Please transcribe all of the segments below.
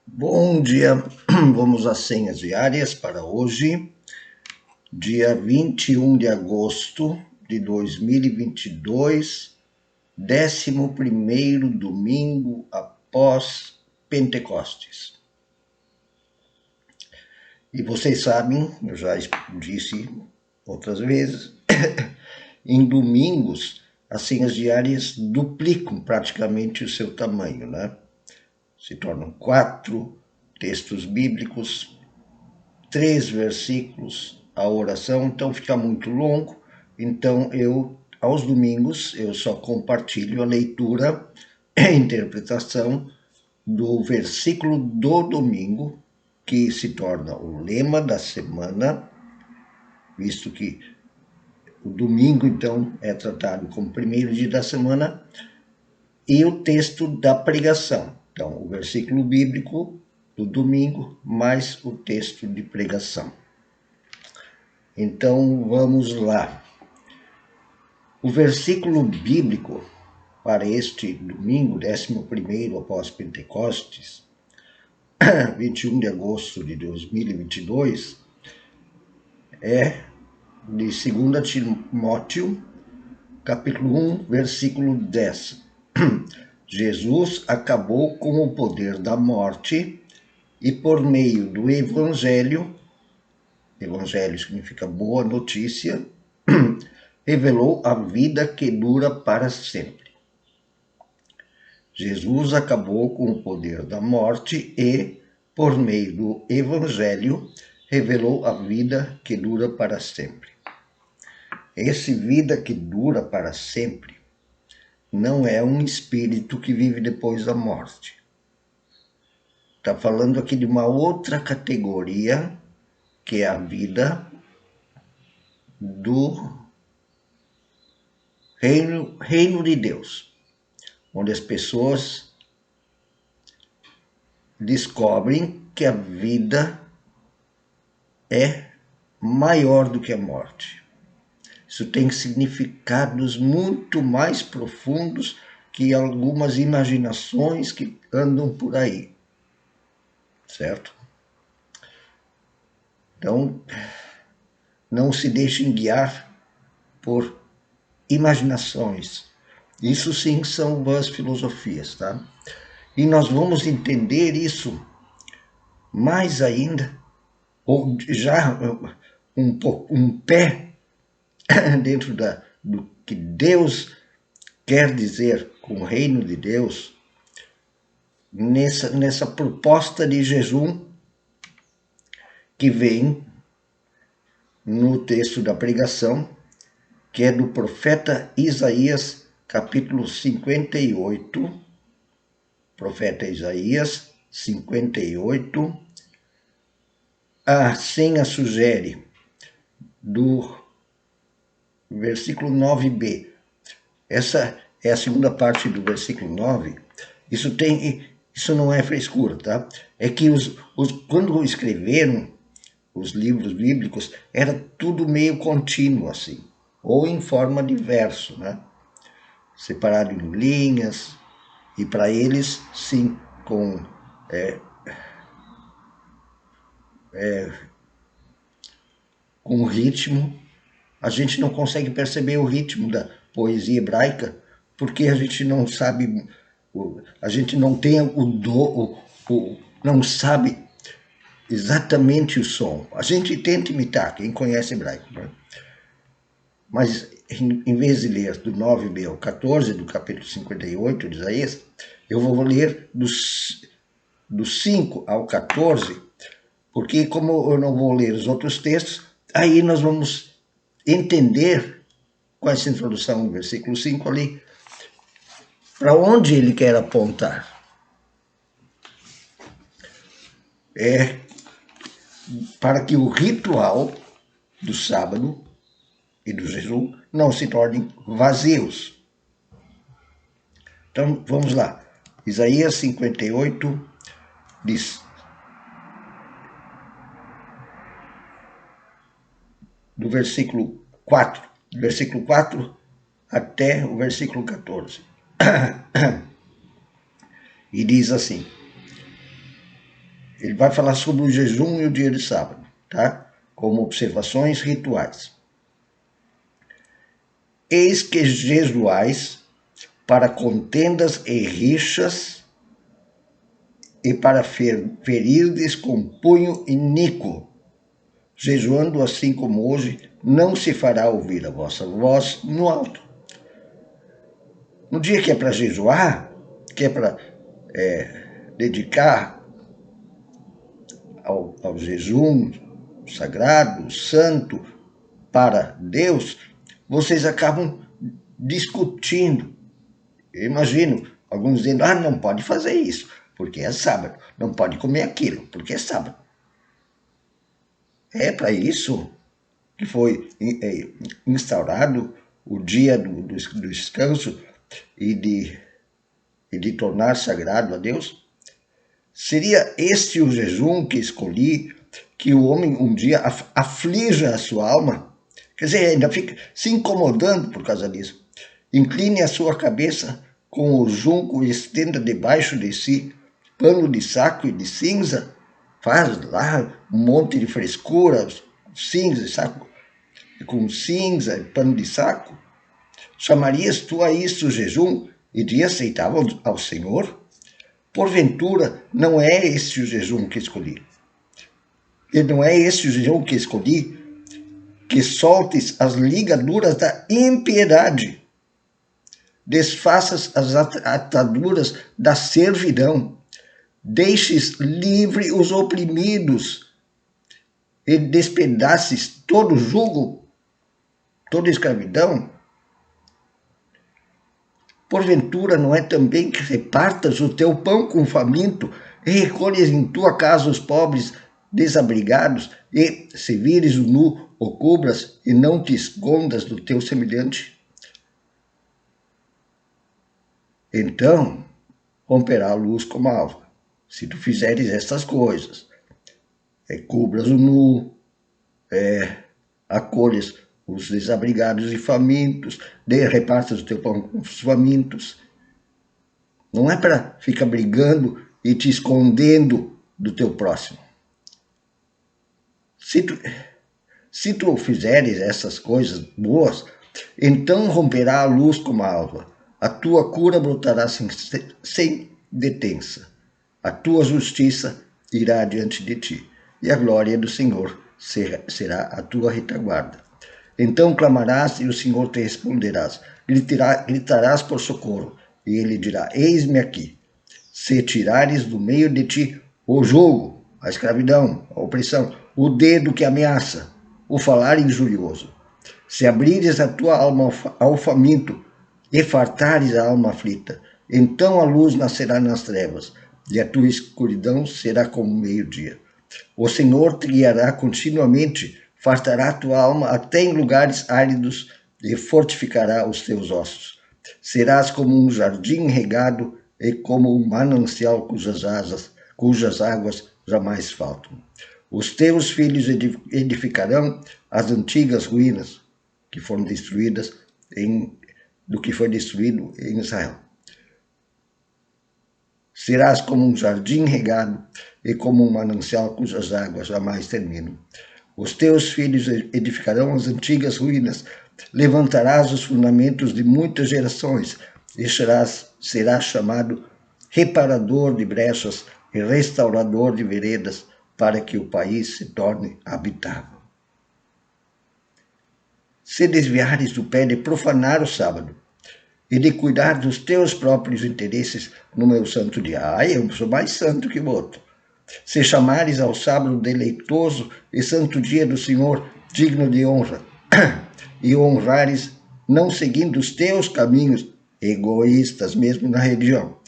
Bom dia, vamos às senhas diárias para hoje, dia 21 de agosto de 2022, 11º domingo após Pentecostes. E vocês sabem, eu já disse outras vezes, em domingos as senhas diárias duplicam praticamente o seu tamanho, né? Se tornam 4 textos bíblicos, 3 versículos a oração, então fica muito longo. Então aos domingos, eu só compartilho a leitura e a interpretação do versículo do domingo, que se torna o lema da semana, visto que o domingo, então, é tratado como primeiro dia da semana, e o texto da pregação. Então, o versículo bíblico do domingo, mais o texto de pregação. Então, vamos lá. O versículo bíblico para este domingo, 11º após Pentecostes, 21 de agosto de 2022, é de 2 Timóteo, capítulo 1, versículo 10. Jesus acabou com o poder da morte e por meio do Evangelho significa boa notícia, revelou a vida que dura para sempre. Jesus acabou com o poder da morte e, por meio do Evangelho, revelou a vida que dura para sempre. Essa vida que dura para sempre não é um espírito que vive depois da morte. Está falando aqui de uma outra categoria, que é a vida do reino de Deus, onde as pessoas descobrem que a vida é maior do que a morte. Isso tem significados muito mais profundos que algumas imaginações que andam por aí, certo? Então, não se deixem guiar por imaginações. Isso sim são vãs filosofias, tá? E nós vamos entender isso mais ainda, ou já um pé dentro do que Deus quer dizer com o reino de Deus, nessa proposta de jejum que vem no texto da pregação, que é do profeta Isaías, capítulo 58, profeta Isaías 58, a senha sugere do versículo 9b. Essa é a segunda parte do versículo 9. Isso não é frescura, tá? É que quando escreveram os livros bíblicos, era tudo meio contínuo assim, ou em forma de verso, né? Separado em linhas, e para eles, sim, com ritmo. A gente não consegue perceber o ritmo da poesia hebraica, porque a gente não sabe, a gente não tem não sabe exatamente o som. A gente tenta imitar, quem conhece hebraico, né? Mas em vez de ler do 9b ao 14 do capítulo 58 de Isaías, eu vou ler do 5 ao 14, porque como eu não vou ler os outros textos, aí nós vamos entender, com essa introdução no versículo 5 ali, para onde ele quer apontar. É para que o ritual do sábado e do jejum não se tornem vazios. Então, vamos lá. Isaías 58 diz: do versículo 4 até o versículo 14. E diz assim: Ele vai falar sobre o jejum e o dia de sábado, tá? Como observações rituais. Eis que jejuais para contendas e rixas e para ferirdes com punho iníquo. Jejuando assim como hoje, não se fará ouvir a vossa voz no alto. No dia que é para jejuar, que é para dedicar ao jejum sagrado, santo, para Deus, vocês acabam discutindo. Eu imagino alguns dizendo, não pode fazer isso, porque é sábado. Não pode comer aquilo, porque é sábado. É para isso que foi instaurado o dia do descanso e de tornar sagrado a Deus? Seria este o jejum que escolhi, que o homem um dia aflija a sua alma? Quer dizer, ainda fica se incomodando por causa disso. Incline a sua cabeça com o junco e estenda debaixo de si pano de saco e de cinza. Faz lá um monte de frescura, cinza, saco com cinza e pano de saco. Chamarias tu a isso jejum e te aceitavam ao Senhor? Porventura, não é este o jejum que escolhi. E não é este o jejum que escolhi, que soltes as ligaduras da impiedade, desfaças as ataduras da servidão, deixes livre os oprimidos e despedaces todo jugo, toda escravidão. Porventura não é também que repartas o teu pão com o faminto e recolhes em tua casa os pobres desabrigados e, se vires o nu, o cobras e não te escondas do teu semelhante? Então romperá a luz como a alva, se tu fizeres estas coisas. Cobras o nu, acolhes os desabrigados e famintos, repartas o teu pão com os famintos. Não é para ficar brigando e te escondendo do teu próximo. Se tu fizeres essas coisas boas, então romperá a luz como a alva, a tua cura brotará sem detença, a tua justiça irá diante de ti, e a glória do Senhor será a tua retaguarda. Então clamarás e o Senhor te responderás, gritarás por socorro, e ele dirá, eis-me aqui. Se tirares do meio de ti o jogo, a escravidão, a opressão, o dedo que ameaça, o falar injurioso, se abrires a tua alma ao faminto e fartares a alma aflita, então a luz nascerá nas trevas, e a tua escuridão será como meio-dia. O Senhor te guiará continuamente, fartará a tua alma até em lugares áridos e fortificará os teus ossos. Serás como um jardim regado e como um manancial cujas águas jamais faltam. Os teus filhos edificarão as antigas ruínas que foram destruídas do que foi destruído em Israel. Serás como um jardim regado e como um manancial cujas águas jamais terminam. Os teus filhos edificarão as antigas ruínas, levantarás os fundamentos de muitas gerações e serás chamado reparador de brechas e restaurador de veredas, para que o país se torne habitável. Se desviares do pé de profanar o sábado e de cuidar dos teus próprios interesses no meu santo dia, eu sou mais santo que o outro. Se chamares ao sábado deleitoso e santo dia do Senhor, digno de honra, e honrares não seguindo os teus caminhos, egoístas mesmo na religião,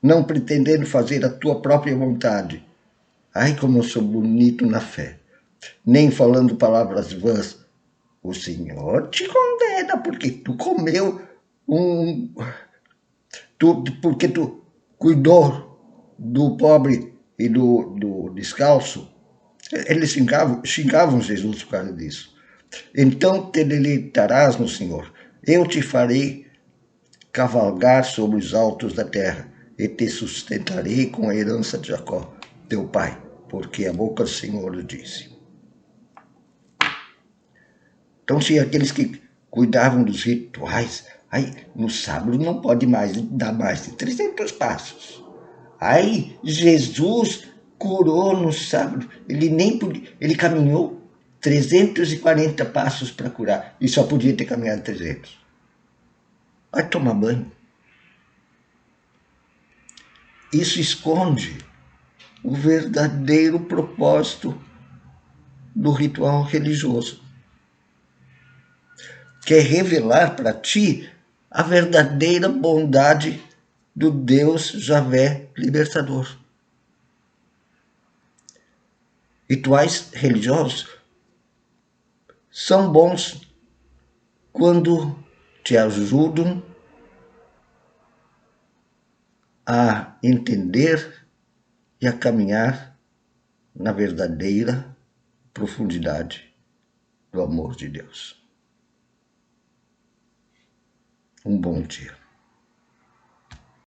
não pretendendo fazer a tua própria vontade. Ai, como eu sou bonito na fé. Nem falando palavras vãs. O Senhor te condena porque tu comeu porque tu cuidou do pobre e do descalço. Eles xingavam Jesus por causa disso. Então te deleitarás no Senhor. Eu te farei cavalgar sobre os altos da terra e te sustentarei com a herança de Jacó, teu pai. porque a boca do Senhor disse. Então tinha aqueles que cuidavam dos rituais. Aí no sábado não pode mais dar mais de 300 passos. Aí Jesus curou no sábado. Ele nem podia, ele caminhou 340 passos para curar e só podia ter caminhado 300. Vai tomar banho. Isso esconde o verdadeiro propósito do ritual religioso, que é revelar para ti a verdadeira bondade do Deus Javé libertador. Rituais religiosos são bons quando te ajudam a entender e a caminhar na verdadeira profundidade do amor de Deus. Um bom dia.